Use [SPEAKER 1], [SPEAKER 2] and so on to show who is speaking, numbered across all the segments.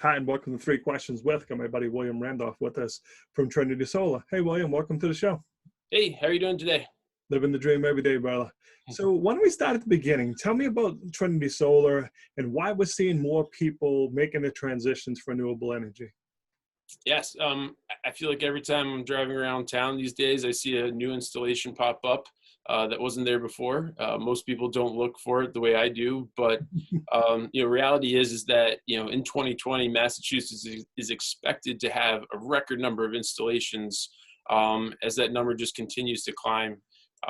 [SPEAKER 1] Hi, and welcome to Three Questions with. Got my buddy William Randolph with us from Trinity Solar. Hey, William, welcome to the show.
[SPEAKER 2] Hey, how are you doing today?
[SPEAKER 1] Living the dream every day, brother. So why don't we start at the beginning? Tell me about Trinity Solar and why we're seeing more people making the transitions for renewable energy.
[SPEAKER 2] Yes, I feel like every time I'm driving around town these days, I see a new installation pop up that wasn't there before. Most people don't look for it the way I do, but reality is that in 2020, Massachusetts is expected to have a record number of installations as that number just continues to climb.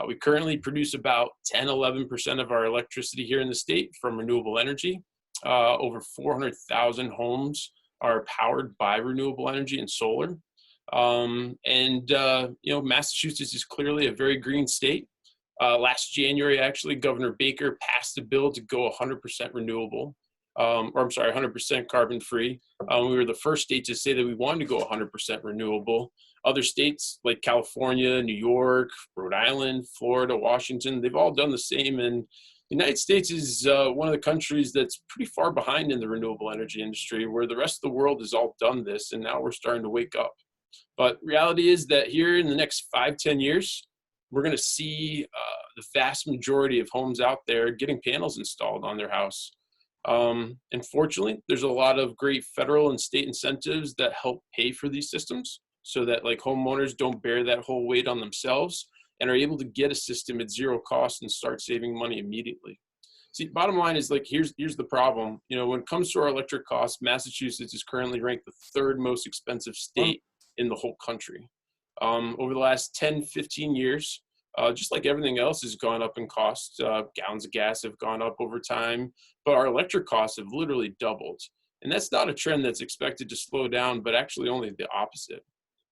[SPEAKER 2] We currently produce about 10-11% of our electricity here in the state from renewable energy. Over 400,000 homes are powered by renewable energy and solar. Massachusetts is clearly a very green state. Last January, actually, Governor Baker passed a bill to go 100% renewable, 100% carbon free. We were the first state to say that we wanted to go 100% renewable. Other states like California, New York, Rhode Island, Florida, Washington, they've all done the same. And the United States is one of the countries that's pretty far behind in the renewable energy industry, where the rest of the world has all done this, and now we're starting to wake up. But reality is that here in the next 5-10 years, we're going to see the vast majority of homes out there getting panels installed on their house. And fortunately, there's a lot of great federal and state incentives that help pay for these systems so that homeowners don't bear that whole weight on themselves and are able to get a system at zero cost and start saving money immediately. See, bottom line is here's the problem. When it comes to our electric costs, Massachusetts is currently ranked the third most expensive state in the whole country. Over the last 10-15 years, just like everything else has gone up in cost, gallons of gas have gone up over time, but our electric costs have literally doubled. And that's not a trend that's expected to slow down, but actually only the opposite.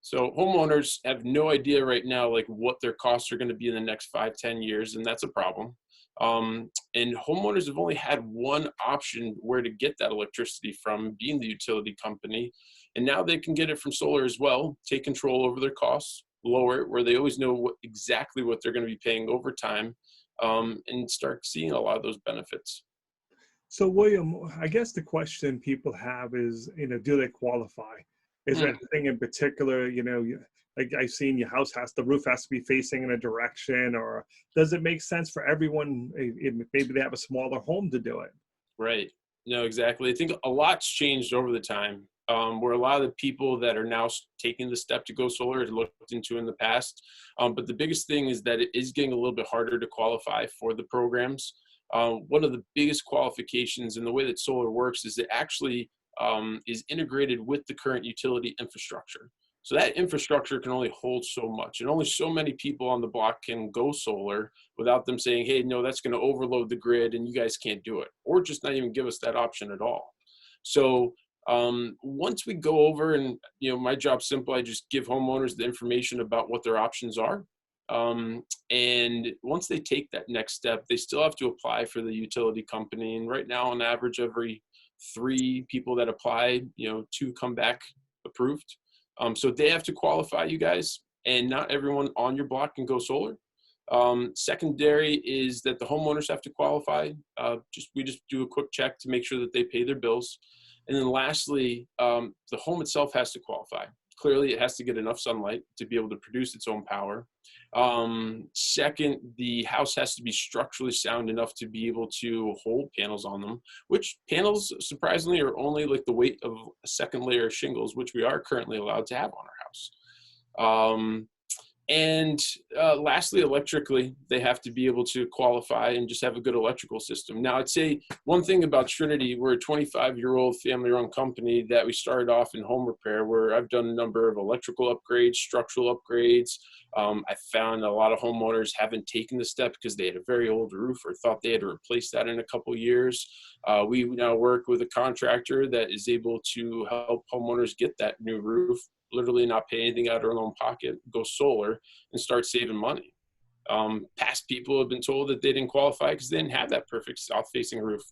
[SPEAKER 2] So homeowners have no idea right now what their costs are going to be in the next 5-10 years, and that's a problem. And homeowners have only had one option where to get that electricity from, being the utility company. And now they can get it from solar as well, take control over their costs, lower it where they always know exactly what they're going to be paying over time, and start seeing a lot of those benefits.
[SPEAKER 1] So William, I guess the question people have is, do they qualify? Is there anything in particular, like I've seen the roof has to be facing in a direction, or does it make sense for everyone? Maybe they have a smaller home to do it.
[SPEAKER 2] Right. No, exactly. I think a lot's changed over the time, where a lot of the people that are now taking the step to go solar had looked into in the past. But the biggest thing is that it is getting a little bit harder to qualify for the programs. One of the biggest qualifications in the way that solar works is it actually is integrated with the current utility infrastructure. So that infrastructure can only hold so much, and only so many people on the block can go solar without them saying, hey, no, that's going to overload the grid and you guys can't do it, or just not even give us that option at all. So once we go over, and my job's simple, I just give homeowners the information about what their options are. And once they take that next step, they still have to apply for the utility company. And right now, on average, every 3 people that apply, 2 come back approved. So they have to qualify, you guys, and not everyone on your block can go solar. Secondary is that the homeowners have to qualify. We just do a quick check to make sure that they pay their bills. And then lastly, the home itself has to qualify. Clearly, it has to get enough sunlight to be able to produce its own power. Second, the house has to be structurally sound enough to be able to hold panels on them, which panels, surprisingly, are only the weight of a second layer of shingles, which we are currently allowed to have on our house. And lastly, electrically, they have to be able to qualify and just have a good electrical system. Now, I'd say one thing about Trinity, we're a 25-year-old family-run company that we started off in home repair, where I've done a number of electrical upgrades, structural upgrades. I found a lot of homeowners haven't taken the step because they had a very old roof or thought they had to replace that in a couple of years. We now work with a contractor that is able to help homeowners get that new roof, literally not pay anything out of their own pocket, go solar, and start saving money. Past people have been told that they didn't qualify because they didn't have that perfect south-facing roof.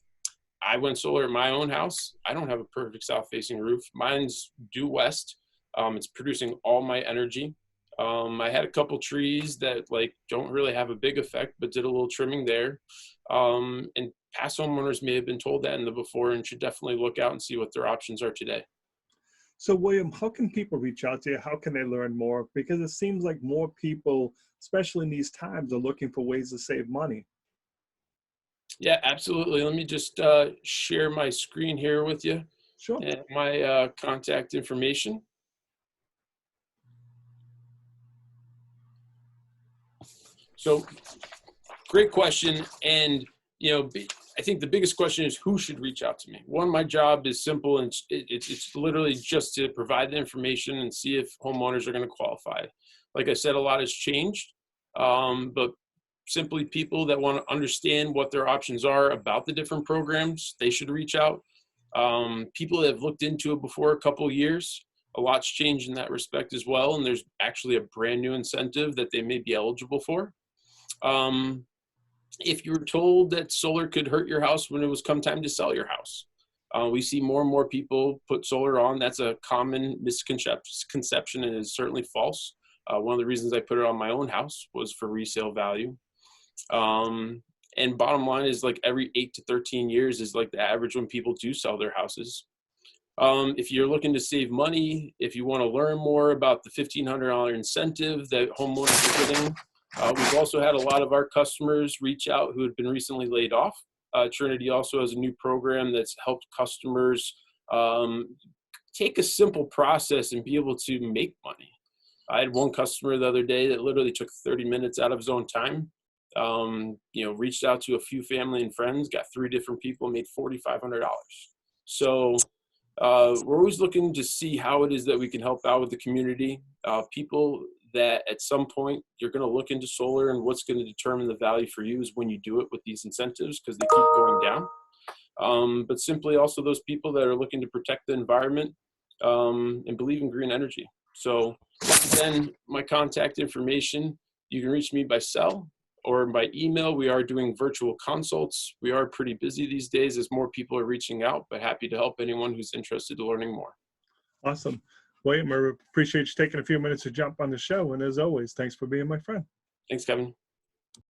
[SPEAKER 2] I went solar at my own house. I don't have a perfect south-facing roof. Mine's due west. It's producing all my energy. I had a couple trees that like don't really have a big effect, but did a little trimming there. And past homeowners may have been told that in the before and should definitely look out and see what their options are today.
[SPEAKER 1] So, William, how can people reach out to you? How can they learn more? Because it seems like more people, especially in these times, are looking for ways to save money.
[SPEAKER 2] Yeah, absolutely. Let me just share my screen here with you
[SPEAKER 1] Sure.
[SPEAKER 2] and my contact information. So great question. And, I think the biggest question is who should reach out to me? One, my job is simple, and it's literally just to provide the information and see if homeowners are going to qualify. Like I said, a lot has changed, but simply people that want to understand what their options are about the different programs, they should reach out. People that have looked into it before a couple of years, a lot's changed in that respect as well. And there's actually a brand new incentive that they may be eligible for. If you were told that solar could hurt your house when it was come time to sell your house, we see more and more people put solar on. That's a common misconception and is certainly false. One of the reasons I put it on my own house was for resale value. And bottom line is like every 8 to 13 years is like the average when people do sell their houses. If you're looking to save money, if you want to learn more about the $1,500 incentive that homeowners are getting, we've also had a lot of our customers reach out who had been recently laid off. Trinity also has a new program that's helped customers take a simple process and be able to make money. I had one customer the other day that literally took 30 minutes out of his own time, reached out to a few family and friends, got 3 different people, made $4,500. So we're always looking to see how it is that we can help out with the community. People that at some point you're going to look into solar, and what's going to determine the value for you is when you do it with these incentives, because they keep going down. But simply also those people that are looking to protect the environment and believe in green energy. So then my contact information, you can reach me by cell or by email. We are doing virtual consults. We are pretty busy these days as more people are reaching out, but happy to help anyone who's interested in learning more.
[SPEAKER 1] Awesome. William, I appreciate you taking a few minutes to jump on the show. And as always, thanks for being my friend.
[SPEAKER 2] Thanks, Kevin.